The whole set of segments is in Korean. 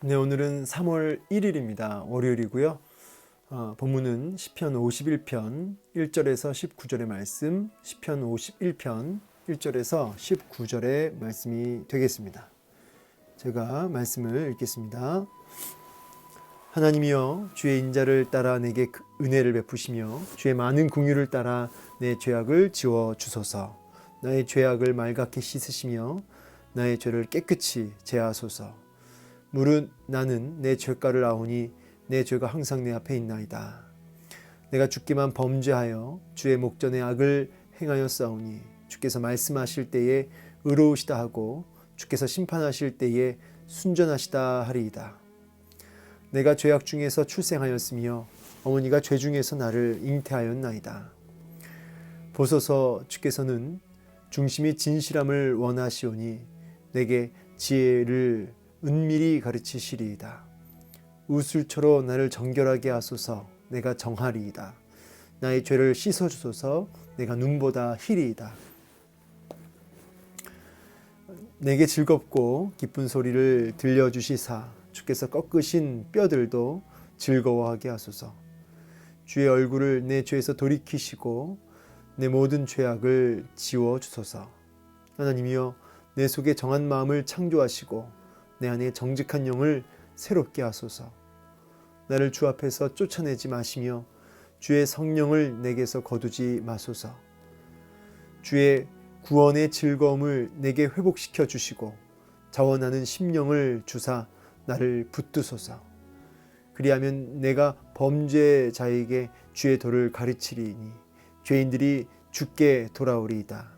네, 오늘은 3월 1일입니다. 월요일이고요. 본문은 시편 51편 1절에서 19절의 말씀, 시편 51편 1절에서 19절의 말씀이 되겠습니다. 제가 말씀을 읽겠습니다. 하나님이여, 주의 인자를 따라 내게 은혜를 베푸시며 주의 많은 긍휼을 따라 내 죄악을 지워 주소서. 나의 죄악을 말갛게 씻으시며 나의 죄를 깨끗이 제하소서. 무릇 나는 내 죄가를 아오니 내 죄가 항상 내 앞에 있나이다. 내가 주께만 범죄하여 주의 목전에 악을 행하여 싸우니 주께서 말씀하실 때에 의로우시다 하고 주께서 심판하실 때에 순전하시다 하리이다. 내가 죄악 중에서 출생하였으며 어머니가 죄 중에서 나를 잉태하였나이다. 보소서, 주께서는 중심이 진실함을 원하시오니 내게 지혜를 은밀히 가르치시리이다. 우슬초로 나를 정결하게 하소서. 내가 정하리이다. 나의 죄를 씻어주소서. 내가 눈보다 희리이다. 내게 즐겁고 기쁜 소리를 들려주시사 주께서 꺾으신 뼈들도 즐거워하게 하소서. 주의 얼굴을 내 죄에서 돌이키시고 내 모든 죄악을 지워주소서. 하나님이여, 내 속에 정한 마음을 창조하시고 내 안에 정직한 영을 새롭게 하소서. 나를 주 앞에서 쫓아내지 마시며 주의 성령을 내게서 거두지 마소서. 주의 구원의 즐거움을 내게 회복시켜 주시고 자원하는 심령을 주사 나를 붙드소서. 그리하면 내가 범죄자에게 주의 도를 가르치리니 죄인들이 주께 돌아오리이다.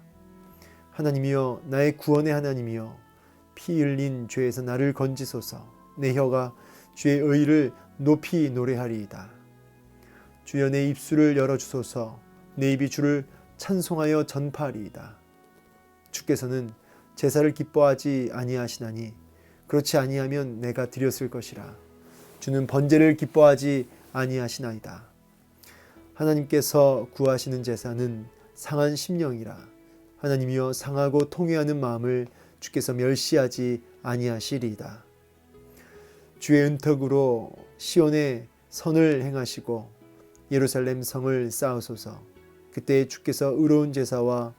하나님이여, 나의 구원의 하나님이여, 피 흘린 죄에서 나를 건지소서. 내 혀가 주의 의를 높이 노래하리이다. 주여, 내 입술을 열어주소서. 내 입이 주를 찬송하여 전파하리이다. 주께서는 제사를 기뻐하지 아니하시나니 그렇지 아니하면 내가 드렸을 것이라. 주는 번제를 기뻐하지 아니하시나이다. 하나님께서 구하시는 제사는 상한 심령이라. 하나님이여, 상하고 통회하는 마음을 주께서 멸시하지 아니하시리이다. 주의 은턱으로 시온의 선을 행하시고 예루살렘 성을 쌓으소서. 그때 주께서 의로운 제사와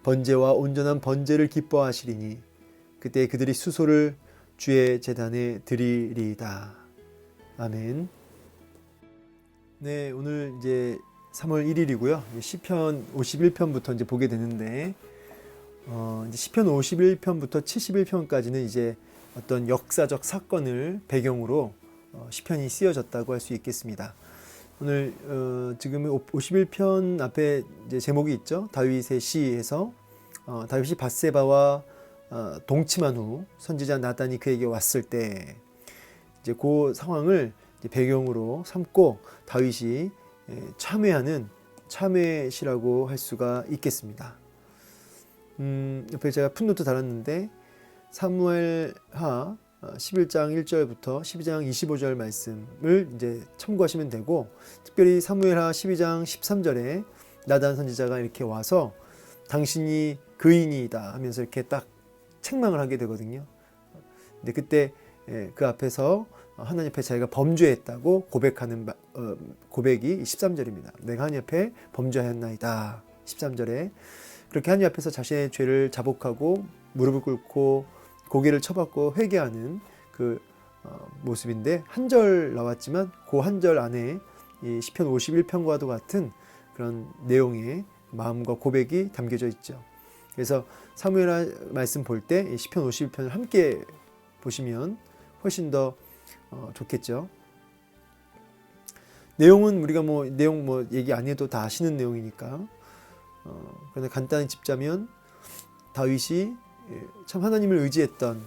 번제와 온전한 번제를 기뻐하시리니 그때 그들이 수소를 주의 제단에 드리리이다. 아멘. 네, 오늘 이제 3월 1일이고요. 시편 51편부터 이제 보게 되는데, 이제 시편 51편부터 71편까지는 이제 어떤 역사적 사건을 배경으로 시편이 쓰여졌다고 할 수 있겠습니다. 오늘 지금 51편 앞에 이제 제목이 있죠. 다윗의 시에서 다윗이 밧세바와 동침한 후 선지자 나단이 그에게 왔을 때 이제 그 상황을 이제 배경으로 삼고 다윗이 참회하는 참회시라고 할 수가 있겠습니다. 옆에 제가 풋노트 달았는데 사무엘하 11장 1절부터 12장 25절 말씀을 이제 참고하시면 되고, 특별히 사무엘하 12장 13절에 나단 선지자가 이렇게 와서 당신이 그인이다 하면서 이렇게 딱 책망을 하게 되거든요. 근데 그때 그 앞에서 하나님 앞에 자기가 범죄했다고 고백하는 고백이 13절입니다. 내가 하나님 앞에 범죄하였나이다. 13절에 그렇게 하나님 앞에서 자신의 죄를 자복하고 무릎을 꿇고 고개를 쳐받고 회개하는 그 모습인데, 한 절 나왔지만 그 한 절 안에 이 시편 51편과도 같은 그런 내용의 마음과 고백이 담겨져 있죠. 그래서 사무엘 말씀 볼 때 시편 51편을 함께 보시면 훨씬 더 좋겠죠. 내용은 우리가 내용 얘기 안 해도 다 아시는 내용이니까, 그런데 간단히 짚자면 다윗이 참 하나님을 의지했던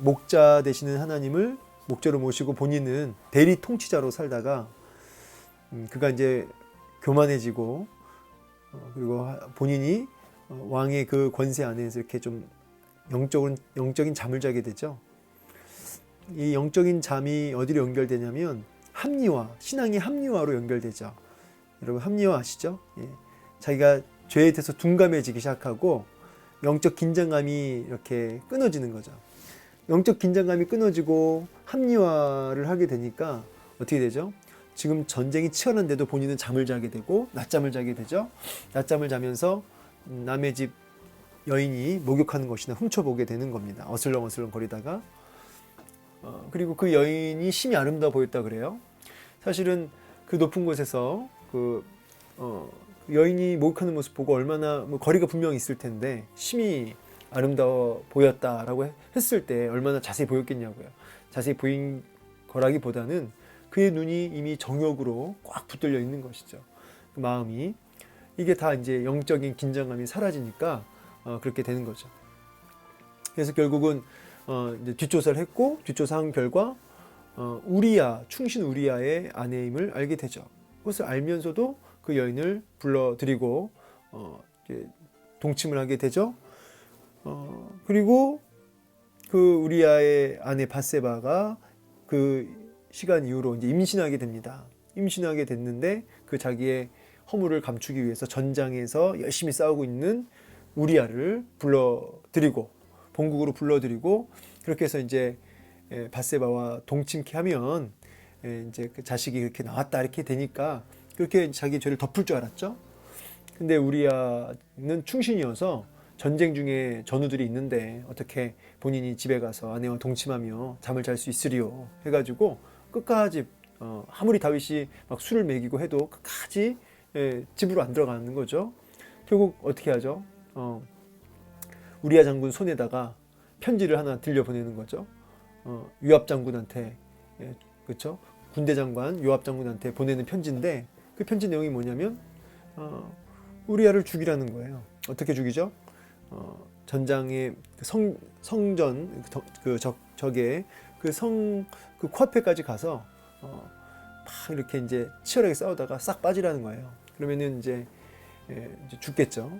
목자 되시는 하나님을 목자로 모시고 본인은 대리 통치자로 살다가 그가 이제 교만해지고 그리고 본인이 왕의 그 권세 안에서 이렇게 좀 영적인 잠을 자게 되죠. 이 영적인 잠이 어디로 연결되냐면 합리화, 신앙의 합리화로 연결되죠. 여러분 합리화 아시죠? 예. 자기가 죄에 대해서 둔감해지기 시작하고 영적 긴장감이 이렇게 끊어지는 거죠. 영적 긴장감이 끊어지고 합리화를 하게 되니까 어떻게 되죠? 지금 전쟁이 치열한데도 본인은 잠을 자게 되고 낮잠을 자게 되죠. 낮잠을 자면서 남의 집 여인이 목욕하는 것이나 훔쳐보게 되는 겁니다. 어슬렁어슬렁 거리다가 그리고 그 여인이 심히 아름다워 보였다 그래요. 사실은 그 높은 곳에서 여인이 목욕하는 모습 보고 얼마나 거리가 분명히 있을 텐데 심히 아름다워 보였다라고 했을 때 얼마나 자세히 보였겠냐고요. 자세히 보인 거라기보다는 그의 눈이 이미 정욕으로 꽉 붙들려 있는 것이죠. 그 마음이 이게 다 이제 영적인 긴장감이 사라지니까 그렇게 되는 거죠. 그래서 결국은 이제 뒷조사를 했고 뒷조사한 결과 우리야 충신 우리야의 아내임을 알게 되죠. 그것을 알면서도 그 여인을 불러들이고 동침을 하게 되죠. 그리고 그 우리야의 아내 밧세바가 그 시간 이후로 이제 임신하게 됩니다. 임신하게 됐는데 그 자기의 허물을 감추기 위해서 전장에서 열심히 싸우고 있는 우리야를 불러들이고 본국으로 불러들이고 그렇게 해서 이제 밧세바와 동침케 하면 이제 그 자식이 그렇게 나왔다 이렇게 되니까 그렇게 자기 죄를 덮을 줄 알았죠. 근데 우리야는 충신이어서 전쟁 중에 전우들이 있는데 어떻게 본인이 집에 가서 아내와 동침하며 잠을 잘 수 있으리요 해가지고 끝까지 아무리 다윗이 막 술을 먹이고 해도 끝까지 집으로 안 들어가는 거죠. 결국 어떻게 하죠? 우리야 장군 손에다가 편지를 하나 들려보내는 거죠. 요압 장군한테 그렇죠? 군대 장관 요압 장군한테 보내는 편지인데 그 편지 내용이 뭐냐면 우리야를 죽이라는 거예요. 어떻게 죽이죠? 전장의 성전 적의 그 코앞에까지 가서 막 이렇게 이제 치열하게 싸우다가 싹 빠지라는 거예요. 그러면은 이제 죽겠죠.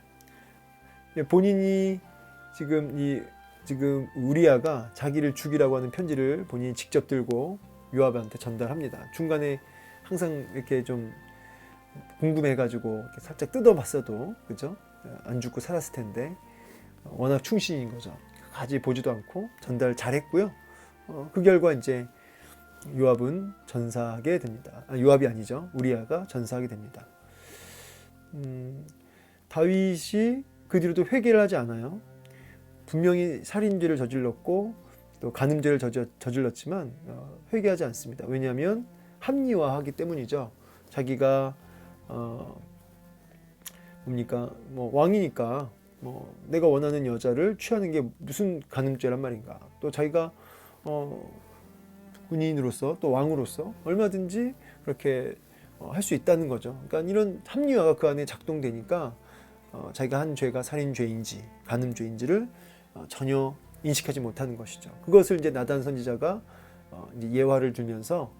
본인이 지금 우리야가 자기를 죽이라고 하는 편지를 본인이 직접 들고 요압한테 전달합니다. 중간에 항상 이렇게 좀 궁금해가지고 이렇게 살짝 뜯어봤어도 그죠? 안 죽고 살았을 텐데 워낙 충신인 거죠. 가지 보지도 않고 전달 잘했고요. 그 결과 이제 요압은 전사하게 됩니다. 요압이 아니죠. 우리야가 전사하게 됩니다. 다윗이 그 뒤로도 회개를 하지 않아요. 분명히 살인죄를 저질렀고 또 간음죄를 저질렀지만 회개하지 않습니다. 왜냐하면 합리화하기 때문이죠. 자기가 뭡니까 왕이니까 내가 원하는 여자를 취하는 게 무슨 간음죄란 말인가. 또 자기가 군인으로서 또 왕으로서 얼마든지 그렇게 할 수 있다는 거죠. 그러니까 이런 합리화가 그 안에 작동되니까 자기가 한 죄가 살인죄인지 간음죄인지를 전혀 인식하지 못하는 것이죠. 그것을 이제 나단 선지자가 이제 예화를 들면서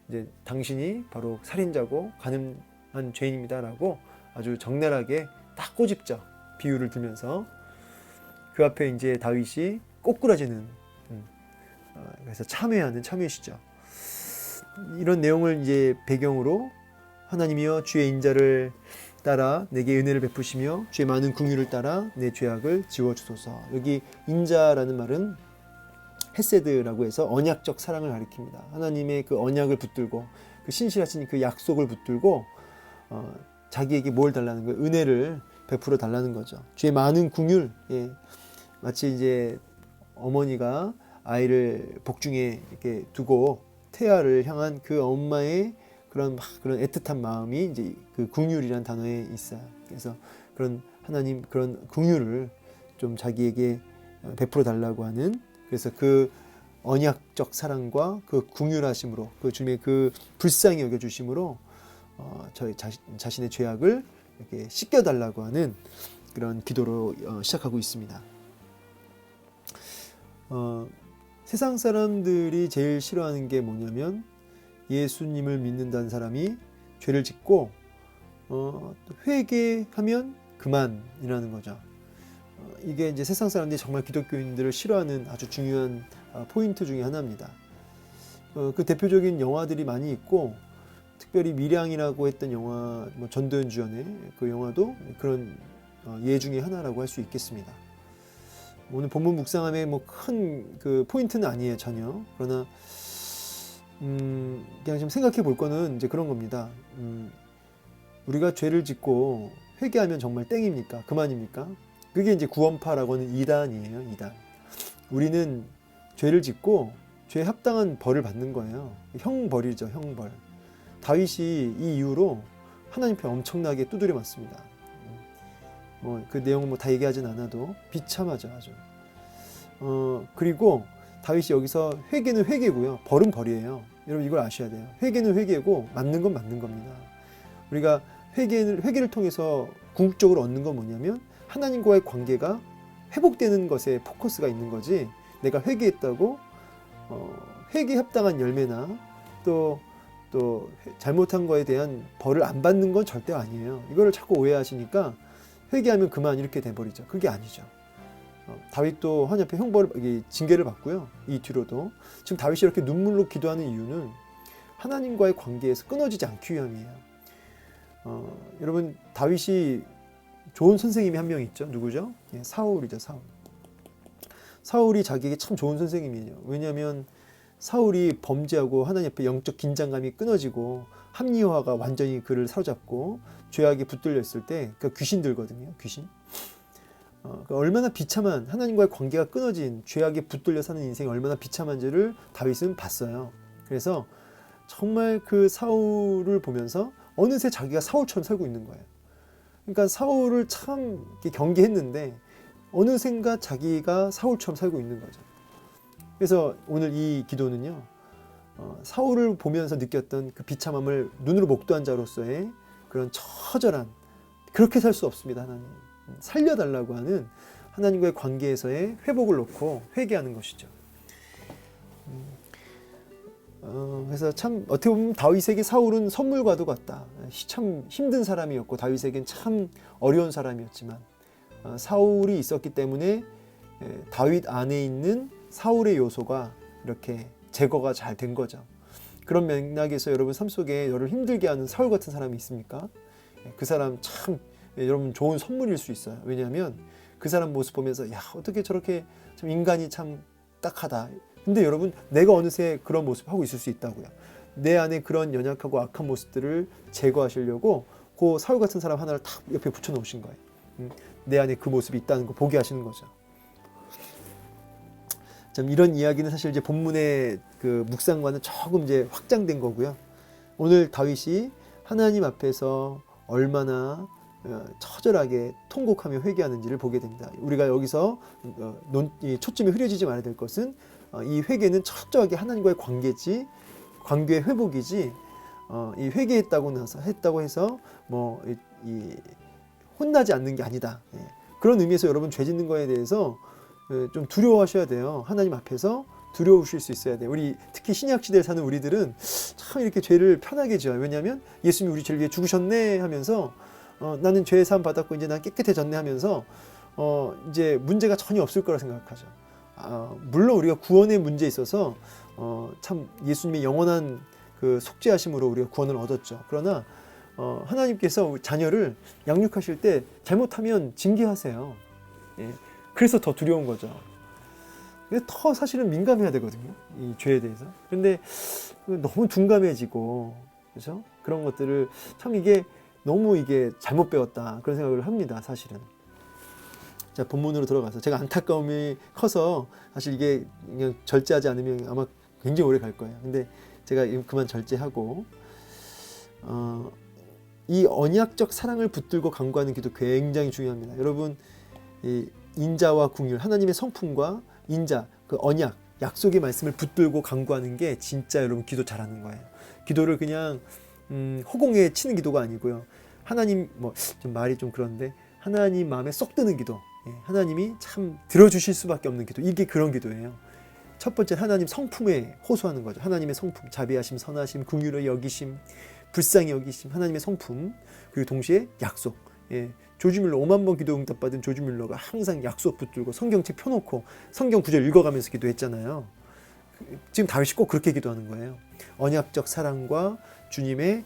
이제 당신이 바로 살인자고 간음한 죄인입니다라고 아주 적나라하게 딱 꼬집죠. 비유를 들면서 그 앞에 이제 다윗이 꼬꾸라지는 그래서 참회하는 참회시죠. 이런 내용을 이제 배경으로 하나님이여 주의 인자를 따라 내게 은혜를 베푸시며 주의 많은 긍휼을 따라 내 죄악을 지워 주소서. 여기 인자라는 말은 헤세드라고 해서 언약적 사랑을 가리킵니다. 하나님의 그 언약을 붙들고 그 신실하신 그 약속을 붙들고 자기에게 뭘 달라는 거예요? 은혜를 베풀어 달라는 거죠. 주의 많은 긍휼, 마치 이제 어머니가 아이를 복중에 이렇게 두고 태아를 향한 그 엄마의 그런 애틋한 마음이 이제 그 긍휼이라는 단어에 있어요. 그래서 그런 하나님 그런 긍휼을 좀 자기에게 베풀어 달라고 하는, 그래서 그 언약적 사랑과 그 긍휼하심으로 그 주님의 그 불쌍히 여겨 주심으로 저희 자신의 죄악을 이렇게 씻겨 달라고 하는 그런 기도로 시작하고 있습니다. 세상 사람들이 제일 싫어하는 게 뭐냐면 예수님을 믿는다는 사람이 죄를 짓고 회개하면 그만이라는 거죠. 이게 이제 세상 사람들이 정말 기독교인들을 싫어하는 아주 중요한 포인트 중에 하나입니다. 그 대표적인 영화들이 많이 있고, 특별히 밀양이라고 했던 영화, 전도연 주연의 그 영화도 그런 예 중에 하나라고 할 수 있겠습니다. 오늘 본문 묵상함의 뭐 큰 그 포인트는 아니에요, 전혀. 그러나 그냥 좀 생각해 볼 거는 이제 그런 겁니다. 우리가 죄를 짓고 회개하면 정말 땡입니까? 그만입니까? 그게 이제 구원파라고 하는 이단이에요, 이단. 우리는 죄를 짓고 죄에 합당한 벌을 받는 거예요. 형벌이죠, 형벌. 다윗이 이 이후로 하나님 앞에 엄청나게 두드려 맞습니다. 뭐 그 내용은 뭐 다 얘기하진 않아도 비참하죠, 아주. 그리고 다윗이 여기서 회개는 회개고요, 벌은 벌이에요. 여러분 이걸 아셔야 돼요. 회개는 회개고 맞는 건 맞는 겁니다. 우리가 회개를 통해서 궁극적으로 얻는 건 뭐냐면 하나님과의 관계가 회복되는 것에 포커스가 있는 거지, 내가 회개했다고 회개에 합당한 열매나 또 잘못한 거에 대한 벌을 안 받는 건 절대 아니에요. 이거를 자꾸 오해하시니까 회개하면 그만 이렇게 돼버리죠. 그게 아니죠. 다윗도 하나님 앞에 형벌을, 징계를 받고요. 이 뒤로도 지금 다윗이 이렇게 눈물로 기도하는 이유는 하나님과의 관계에서 끊어지지 않기 위함이에요. 여러분 다윗이 좋은 선생님이 한 명 있죠. 누구죠? 예, 사울이죠. 사울이 자기에게 참 좋은 선생님이에요. 왜냐하면 사울이 범죄하고 하나님 앞에 영적 긴장감이 끊어지고 합리화가 완전히 그를 사로잡고 죄악에 붙들려 있을 때 그 귀신 들거든요. 귀신. 그러니까 얼마나 비참한, 하나님과의 관계가 끊어진 죄악에 붙들려 사는 인생이 얼마나 비참한지를 다윗은 봤어요. 그래서 정말 그 사울을 보면서 어느새 자기가 사울처럼 살고 있는 거예요. 그러니까 사울을 참 경계했는데 어느샌가 자기가 사울처럼 살고 있는 거죠. 그래서 오늘 이 기도는요, 사울을 보면서 느꼈던 그 비참함을 눈으로 목도한 자로서의 그런 처절한, 그렇게 살 수 없습니다. 하나님 살려달라고 하는 하나님과의 관계에서의 회복을 놓고 회개하는 것이죠. 그래서 참 어떻게 보면 다윗에게 사울은 선물과도 같다. 참 힘든 사람이었고 다윗에겐 참 어려운 사람이었지만 사울이 있었기 때문에 다윗 안에 있는 사울의 요소가 이렇게 제거가 잘 된 거죠. 그런 맥락에서 여러분 삶 속에 여러분 힘들게 하는 사울 같은 사람이 있습니까? 그 사람 참 여러분 좋은 선물일 수 있어요. 왜냐하면 그 사람 모습 보면서 야, 어떻게 저렇게 참 인간이 참 딱하다. 근데 여러분 내가 어느새 그런 모습 하고 있을 수 있다고요. 내 안에 그런 연약하고 악한 모습들을 제거하시려고 그 사울 같은 사람 하나를 탁 옆에 붙여 놓으신 거예요. 내 안에 그 모습이 있다는 거 보게 하시는 거죠. 참 이런 이야기는 사실 이제 본문의 그 묵상과는 조금 이제 확장된 거고요. 오늘 다윗이 하나님 앞에서 얼마나 처절하게 통곡하며 회개하는지를 보게 됩니다. 우리가 여기서 초점이 흐려지지 말아야 될 것은 이 회개는 철저하게 하나님과의 관계지, 관계의 회복이지, 이 했다고 해서 이 혼나지 않는 게 아니다. 그런 의미에서 여러분 죄 짓는 거에 대해서 좀 두려워하셔야 돼요. 하나님 앞에서 두려우실 수 있어야 돼요. 우리 특히 신약 시대에 사는 우리들은 참 이렇게 죄를 편하게 지어요. 왜냐하면 예수님이 우리 죄를 위해 죽으셨네 하면서 나는 죄의 사함 받았고 이제 난 깨끗해졌네 하면서 이제 문제가 전혀 없을 거라 생각하죠. 물론 우리가 구원의 문제에 있어서 참 예수님의 영원한 그 속죄하심으로 우리가 구원을 얻었죠. 그러나 하나님께서 자녀를 양육하실 때 잘못하면 징계하세요. 예. 그래서 더 두려운 거죠. 더 사실은 민감해야 되거든요, 이 죄에 대해서. 근데 너무 둔감해지고, 그렇죠? 그런 것들을 참 이게 너무 이게 잘못 배웠다 그런 생각을 합니다, 사실은. 자, 본문으로 들어가서 제가 안타까움이 커서 사실 이게 그냥 절제하지 않으면 아마 굉장히 오래 갈 거예요. 근데 제가 그만 절제하고 이 언약적 사랑을 붙들고 간구하는 기도 굉장히 중요합니다. 여러분, 이 인자와 궁율, 하나님의 성품과 인자, 그 언약, 약속의 말씀을 붙들고 간구하는 게 진짜 여러분 기도 잘하는 거예요. 기도를 그냥 허공에 치는 기도가 아니고요. 하나님, 좀 말이 좀 그런데 하나님 마음에 쏙 드는 기도, 하나님이 참 들어주실 수밖에 없는 기도, 이게 그런 기도예요. 첫 번째 하나님 성품에 호소하는 거죠. 하나님의 성품, 자비하심, 선하심, 긍휼의 여기심, 불쌍히 여기심, 하나님의 성품, 그리고 동시에 약속. 조지 뮬러 5만 번 기도 응답받은 조지 뮬러가 항상 약속 붙들고 성경책 펴놓고 성경 구절 읽어가면서 기도했잖아요. 지금 다윗이 꼭 그렇게 기도하는 거예요. 언약적 사랑과 주님의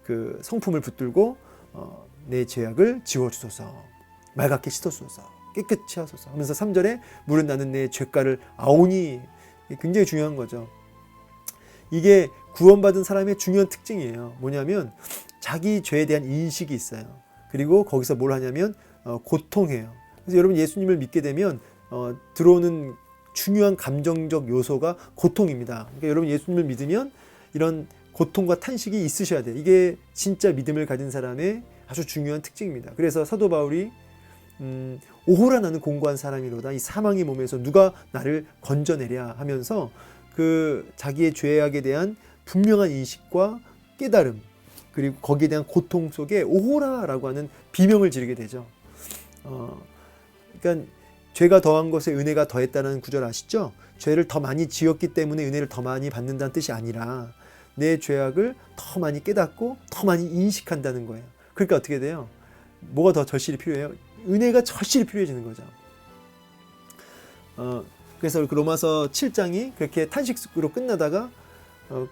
그 성품을 붙들고 내 죄악을 지워주소서, 맑게 씻어주소서, 깨끗이 하소서 하면서 3절에 물은 나는 내 죄가를 아오니. 굉장히 중요한 거죠. 이게 구원받은 사람의 중요한 특징이에요. 뭐냐면 자기 죄에 대한 인식이 있어요. 그리고 거기서 뭘 하냐면 고통해요. 그래서 여러분 예수님을 믿게 되면 들어오는 중요한 감정적 요소가 고통입니다. 그러니까 여러분 예수님을 믿으면 이런 고통과 탄식이 있으셔야 돼요. 이게 진짜 믿음을 가진 사람의 아주 중요한 특징입니다. 그래서 사도 바울이 오호라 나는 공고한 사람이로다. 이 사망의 몸에서 누가 나를 건져내랴 하면서 그 자기의 죄악에 대한 분명한 인식과 깨달음, 그리고 거기에 대한 고통 속에 오호라라고 하는 비명을 지르게 되죠. 그러니까 죄가 더한 것에 은혜가 더했다는 구절 아시죠? 죄를 더 많이 지었기 때문에 은혜를 더 많이 받는다는 뜻이 아니라 내 죄악을 더 많이 깨닫고 더 많이 인식한다는 거예요. 그러니까 어떻게 돼요? 뭐가 더 절실히 필요해요? 은혜가 절실히 필요해지는 거죠. 그래서 그 로마서 7장이 그렇게 탄식으로 끝나다가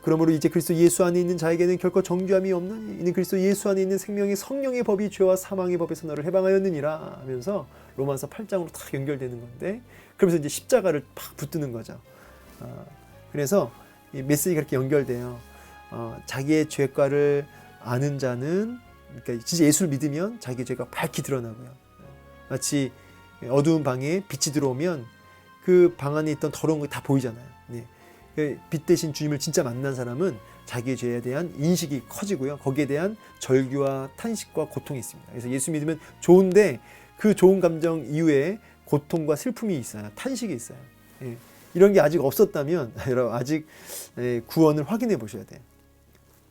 그러므로 이제 그리스도 예수 안에 있는 자에게는 결코 정죄함이 없나니 이는 그리스도 예수 안에 있는 생명이 성령의 법이 죄와 사망의 법에서 너를 해방하였느니라 하면서 로마서 8장으로 딱 연결되는 건데, 그러면서 이제 십자가를 팍 붙드는 거죠. 그래서 이 메시지가 그렇게 연결돼요. 자기의 죄과를 아는 자는, 그러니까 진짜 예수를 믿으면 자기의 죄가 밝히 드러나고요. 마치 어두운 방에 빛이 들어오면 그 방 안에 있던 더러운 거 다 보이잖아요. 네. 빛 대신 주님을 진짜 만난 사람은 자기의 죄에 대한 인식이 커지고요. 거기에 대한 절규와 탄식과 고통이 있습니다. 그래서 예수 믿으면 좋은데 그 좋은 감정 이후에 고통과 슬픔이 있어요. 탄식이 있어요. 예. 이런 게 아직 없었다면 여러분 아직 구원을 확인해 보셔야 돼요.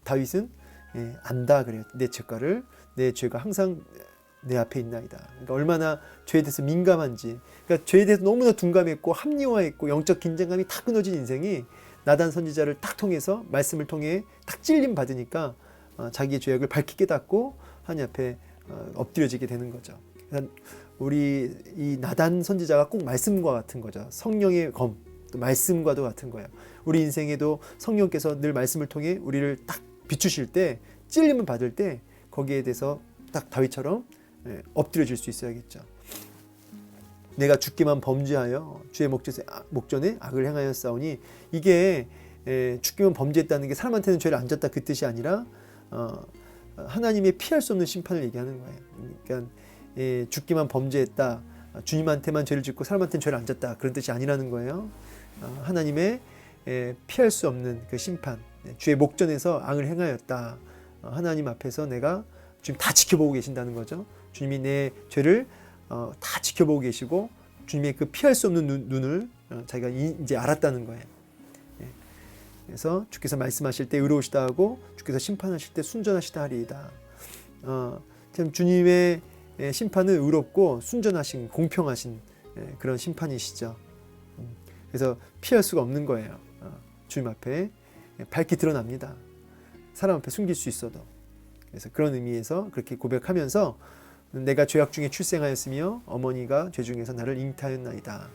다윗은 안다 그래요. 내 죄가를, 내 죄가 항상 내 앞에 있나이다. 그러니까 얼마나 죄에 대해서 민감한지, 그러니까 죄에 대해서 너무나 둔감했고 합리화했고 영적 긴장감이 다 끊어진 인생이 나단 선지자를 딱 통해서 말씀을 통해 딱 찔림 받으니까 자기의 죄악을 밝히 깨닫고 하나님 앞에 엎드려지게 되는 거죠. 그러니까 우리 이 나단 선지자가 꼭 말씀과 같은 거죠. 성령의 검, 또 말씀과도 같은 거예요. 우리 인생에도 성령께서 늘 말씀을 통해 우리를 딱 비추실 때, 찔림을 받을 때 거기에 대해서 딱 다윗처럼 엎드려질 수 있어야겠죠. 내가 죽기만 범죄하여 주의 목전에 악을 행하였사오니, 이게 죽기만 범죄했다는 게 사람한테는 죄를 안 졌다 그 뜻이 아니라 하나님의 피할 수 없는 심판을 얘기하는 거예요. 그러니까 죽기만 범죄했다, 주님한테만 죄를 짓고 사람한테는 죄를 안 졌다 그런 뜻이 아니라는 거예요. 하나님의 피할 수 없는 그 심판, 주의 목전에서 악을 행하였다. 하나님 앞에서 내가 지금 다 지켜보고 계신다는 거죠. 주님이 내 죄를 다 지켜보고 계시고 주님의 그 피할 수 없는 눈을 자기가 이제 알았다는 거예요. 그래서 주께서 말씀하실 때 의로우시다 하고 주께서 심판하실 때 순전하시다 하리이다. 참 주님의 심판은 의롭고 순전하신, 공평하신 그런 심판이시죠. 그래서 피할 수가 없는 거예요. 주님 앞에 밝히 드러납니다. 사람 앞에 숨길 수 있어도. 그래서 그런 의미에서 그렇게 고백하면서 내가 죄악 중에 출생하였으며 어머니가 죄 중에서 나를 잉태하였나이다.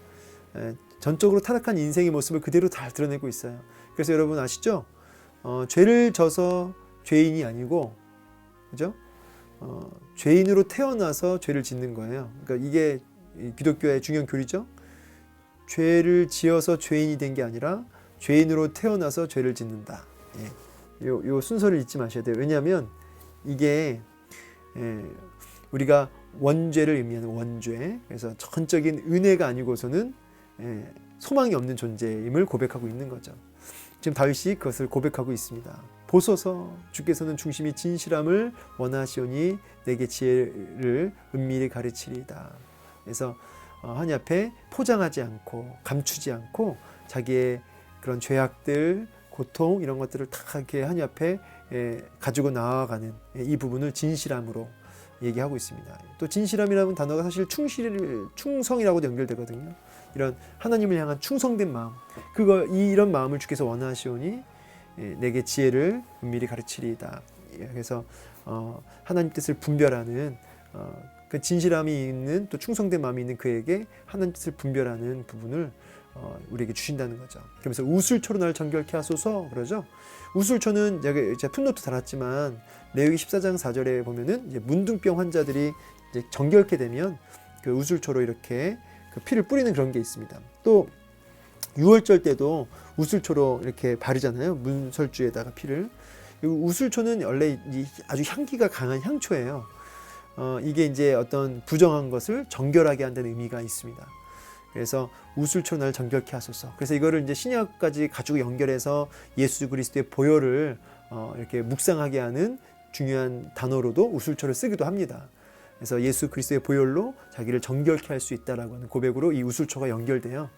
전적으로 타락한 인생의 모습을 그대로 다 드러내고 있어요. 그래서 여러분 아시죠? 죄를 져서 죄인이 아니고, 그죠? 죄인으로 태어나서 죄를 짓는 거예요. 그러니까 이게 기독교의 중요한 교리죠. 죄를 지어서 죄인이 된 게 아니라 죄인으로 태어나서 죄를 짓는다. 요 순서를 잊지 마셔야 돼요. 왜냐하면 이게 우리가 원죄를 의미하는 원죄, 그래서 전적인 은혜가 아니고서는 소망이 없는 존재임을 고백하고 있는 거죠. 지금 다윗이 그것을 고백하고 있습니다. 보소서, 주께서는 중심이 진실함을 원하시오니 내게 지혜를 은밀히 가르치리이다. 그래서 하나님 앞에 포장하지 않고 감추지 않고 자기의 그런 죄악들, 고통 이런 것들을 다 이렇게 하나님 앞에 가지고 나아가는 이 부분을 진실함으로 얘기하고 있습니다. 또 진실함이라는 단어가 사실 충성이라고도 연결되거든요. 이런 하나님을 향한 충성된 마음, 이런 마음을 주께서 원하시오니 내게 지혜를 은밀히 가르치리이다. 그래서 하나님 뜻을 분별하는 그 진실함이 있는, 또 충성된 마음이 있는 그에게 하나님 뜻을 분별하는 부분을 우리에게 주신다는 거죠. 그러면서 우슬초로 나를 정결케 하소서 그러죠. 우슬초는 제가 풋노트 달았지만 레위기 14장 4절에 보면은 이제 문둥병 환자들이 이제 정결케 되면 그 우슬초로 이렇게 그 피를 뿌리는 그런 게 있습니다. 또 유월절 때도 우슬초로 이렇게 바르잖아요. 문설주에다가 피를. 우슬초는 원래 아주 향기가 강한 향초예요. 이게 이제 어떤 부정한 것을 정결하게 한다는 의미가 있습니다. 그래서 우슬초 날 정결케 하소서. 그래서 이거를 이제 신약까지 가지고 연결해서 예수 그리스도의 보혈을 이렇게 묵상하게 하는 중요한 단어로도 우슬초를 쓰기도 합니다. 그래서 예수 그리스도의 보혈로 자기를 정결케 할 수 있다라고 하는 고백으로 이 우슬초가 연결돼요.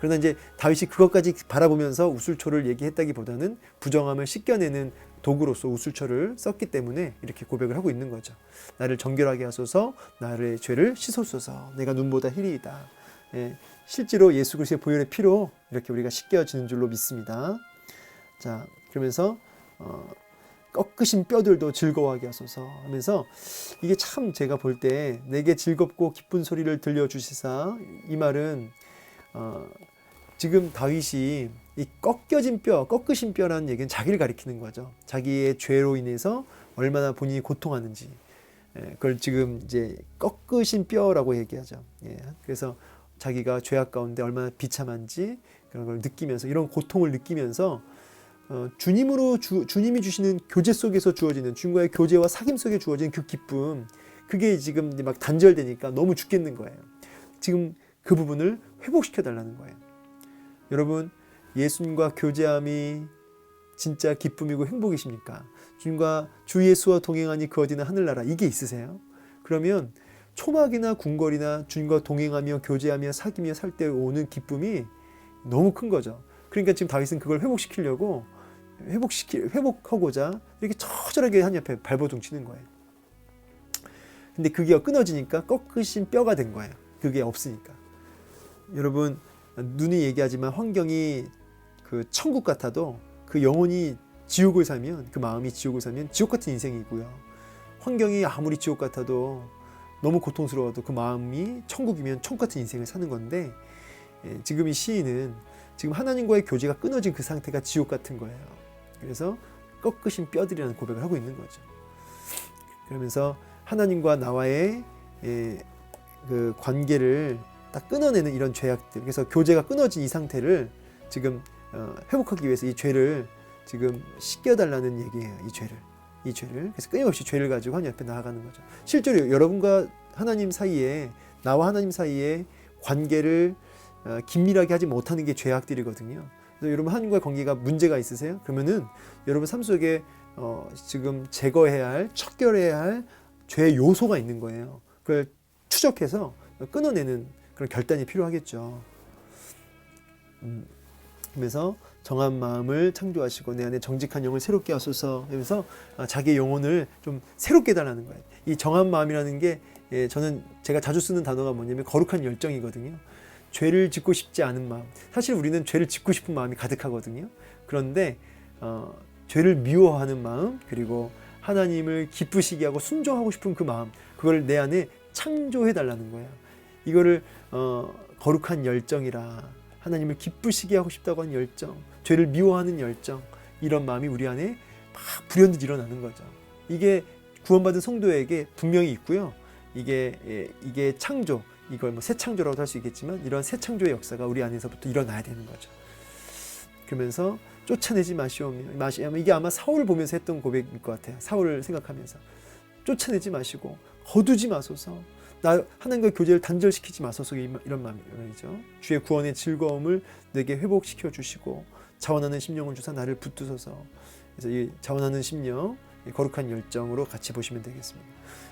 그러나 이제 다윗이 그것까지 바라보면서 우슬초를 얘기했다기보다는 부정함을 씻겨내는 도구로서 우슬초를 썼기 때문에 이렇게 고백을 하고 있는 거죠. 나를 정결하게 하소서, 나의 죄를 씻소서, 내가 눈보다 희리이다. 예, 실제로 예수 그리스도의 보혈의 피로 이렇게 우리가 씻겨지는 줄로 믿습니다. 자, 그러면서 꺾으신 뼈들도 즐거워하게 하소서 하면서, 이게 참 제가 볼 때 내게 즐겁고 기쁜 소리를 들려주시사, 이 말은 지금 다윗이 이 꺾여진 뼈, 꺾으신 뼈라는 얘기는 자기를 가리키는 거죠. 자기의 죄로 인해서 얼마나 본인이 고통하는지, 그걸 지금 이제 꺾으신 뼈라고 얘기하죠. 그래서 자기가 죄악 가운데 얼마나 비참한지 그런 걸 느끼면서, 이런 고통을 느끼면서 주님이 주시는 교제 속에서 주어지는, 주님과의 교제와 사귐 속에 주어지는 그 기쁨, 그게 지금 막 단절되니까 너무 죽겠는 거예요. 지금 그 부분을 회복시켜 달라는 거예요. 여러분, 예수님과 교제함이 진짜 기쁨이고 행복이십니까? 주님과 주 예수와 동행하니 그 어디나 하늘나라, 이게 있으세요? 그러면 초막이나 궁궐이나 주님과 동행하며 교제하며 사귀며 살 때 오는 기쁨이 너무 큰 거죠. 그러니까 지금 다윗은 그걸 회복시키려고 회복하고자 이렇게 처절하게 한 옆에 발버둥 치는 거예요. 근데 그게 끊어지니까 꺾으신 뼈가 된 거예요. 그게 없으니까. 여러분, 눈이 얘기하지만 환경이 그 천국 같아도 그 영혼이 지옥을 살면, 그 마음이 지옥을 살면 지옥 같은 인생이고요. 환경이 아무리 지옥 같아도 너무 고통스러워도 그 마음이 천국이면 천국 같은 인생을 사는 건데, 지금 이 시인은 지금 하나님과의 교제가 끊어진 그 상태가 지옥 같은 거예요. 그래서 꺾으신 뼈들이라는 고백을 하고 있는 거죠. 그러면서 하나님과 나와의 그 관계를 딱 끊어내는 이런 죄악들, 그래서 교제가 끊어진 이 상태를 지금 회복하기 위해서 이 죄를 지금 씻겨달라는 얘기예요. 이 죄를 그래서 끊임없이 죄를 가지고 하나님 앞에 나아가는 거죠. 실제로 여러분과 하나님 사이에, 나와 하나님 사이에 관계를 긴밀하게 하지 못하는 게 죄악들이거든요. 그래서 여러분 하나님과의 관계가 문제가 있으세요? 그러면은 여러분 삶 속에 지금 제거해야 할, 척결해야 할 죄의 요소가 있는 거예요. 그걸 추적해서 끊어내는 그런 결단이 필요하겠죠. 그래서 정한 마음을 창조하시고 내 안에 정직한 영을 새롭게 하소서 하면서 자기의 영혼을 좀 새롭게 해달라는 거예요. 이 정한 마음이라는 게 제가 자주 쓰는 단어가 뭐냐면 거룩한 열정이거든요. 죄를 짓고 싶지 않은 마음. 사실 우리는 죄를 짓고 싶은 마음이 가득하거든요. 그런데 죄를 미워하는 마음, 그리고 하나님을 기쁘시게 하고 순종하고 싶은 그 마음, 그걸 내 안에 창조해 달라는 거예요. 이거를 거룩한 열정이라, 하나님을 기쁘시게 하고 싶다고 하는 열정, 죄를 미워하는 열정, 이런 마음이 우리 안에 막 불현듯 일어나는 거죠. 이게 구원받은 성도에게 분명히 있고요. 이게 창조, 이걸 뭐 새 창조라고도 할 수 있겠지만, 이런 새 창조의 역사가 우리 안에서부터 일어나야 되는 거죠. 그러면서 쫓아내지 마시오며, 이게 아마 사울을 보면서 했던 고백일 것 같아요. 사울을 생각하면서 쫓아내지 마시고 거두지 마소서, 나 하나님과 교제를 단절시키지 마소서, 이런 마음이죠. 주의 구원의 즐거움을 내게 회복시켜 주시고 자원하는 심령을 주사 나를 붙드소서. 그래서 이 자원하는 심령, 거룩한 열정으로 같이 보시면 되겠습니다.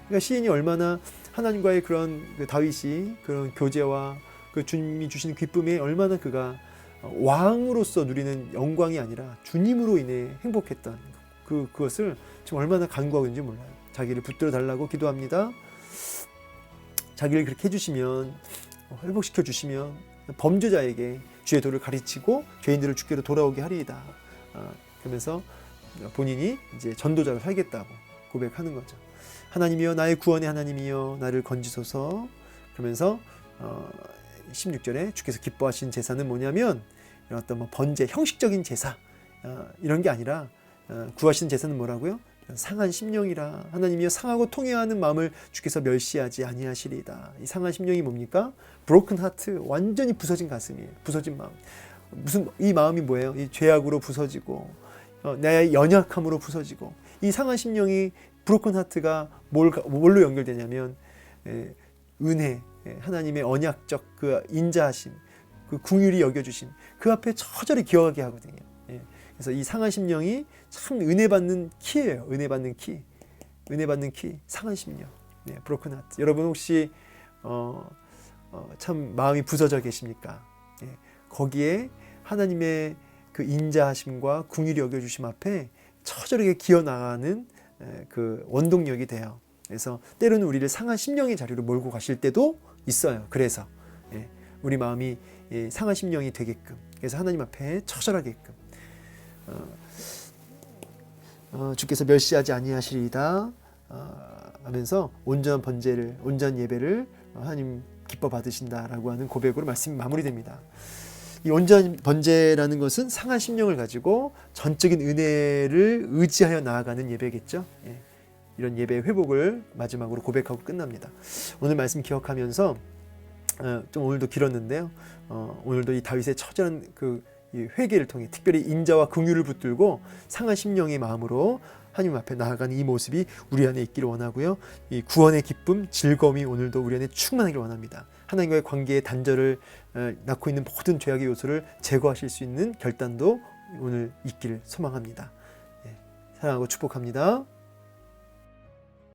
그러니까 시인이 얼마나 하나님과의 그런 다윗이 그런 교제와 그 주님이 주시는 기쁨에 얼마나 그가 왕으로서 누리는 영광이 아니라 주님으로 인해 행복했던 그것을 지금 얼마나 간구하고 있는지 몰라요. 자기를 붙들어 달라고 기도합니다. 자기를 그렇게 해주시면, 회복시켜 주시면 범죄자에게 주의 도를 가르치고 죄인들을 주께로 돌아오게 하리이다. 그러면서 본인이 이제 전도자로 살겠다고 고백하는 거죠. 하나님이여, 나의 구원의 하나님이여, 나를 건지소서. 그러면서 16절에 주께서 기뻐하신 제사는 뭐냐면, 이런 어떤 번제, 형식적인 제사, 이런 게 아니라 구하시는 제사는 뭐라고요? 상한 심령이라. 하나님이여 상하고 통회하는 마음을 주께서 멸시하지 아니하시리이다. 이 상한 심령이 뭡니까? broken heart, 완전히 부서진 가슴이에요. 부서진 마음. 무슨 이 마음이 뭐예요? 이 죄악으로 부서지고 내 연약함으로 부서지고. 이 상한 심령이 broken heart가 뭘로 연결되냐면 은혜, 하나님의 언약적 그 인자하심, 그 긍휼히 여겨주심, 그 앞에 처절히 기억하게 하거든요. 그래서 이 상한 심령이 참 은혜 받는 키예요. 은혜 받는 키, 상한 심령, broken heart. 여러분 혹시 참 마음이 부서져 계십니까? 거기에 하나님의 그 인자하심과 긍휼히 여겨주심 앞에 처절하게 기어 나가는 그 원동력이 돼요. 그래서 때로는 우리를 상한 심령의 자리로 몰고 가실 때도 있어요. 그래서 우리 마음이 상한 심령이 되게끔, 그래서 하나님 앞에 처절하게끔 주께서 멸시하지 아니하시리이다 하면서 온전한 예배를 하나님 기뻐 받으신다라고 하는 고백으로 말씀이 마무리됩니다. 이 온전한 번제라는 것은 상한 심령을 가지고 전적인 은혜를 의지하여 나아가는 예배겠죠. 이런 예배의 회복을 마지막으로 고백하고 끝납니다. 오늘 말씀 기억하면서 좀 오늘도 길었는데요. 오늘도 이 다윗의 처절한 이 회개를 통해 특별히 인자와 긍휼을 붙들고 상한 심령의 마음으로 하나님 앞에 나아가는 이 모습이 우리 안에 있기를 원하고요. 이 구원의 기쁨, 즐거움이 오늘도 우리 안에 충만하기를 원합니다. 하나님과의 관계의 단절을 낳고 있는 모든 죄악의 요소를 제거하실 수 있는 결단도 오늘 있기를 소망합니다. 사랑하고 축복합니다.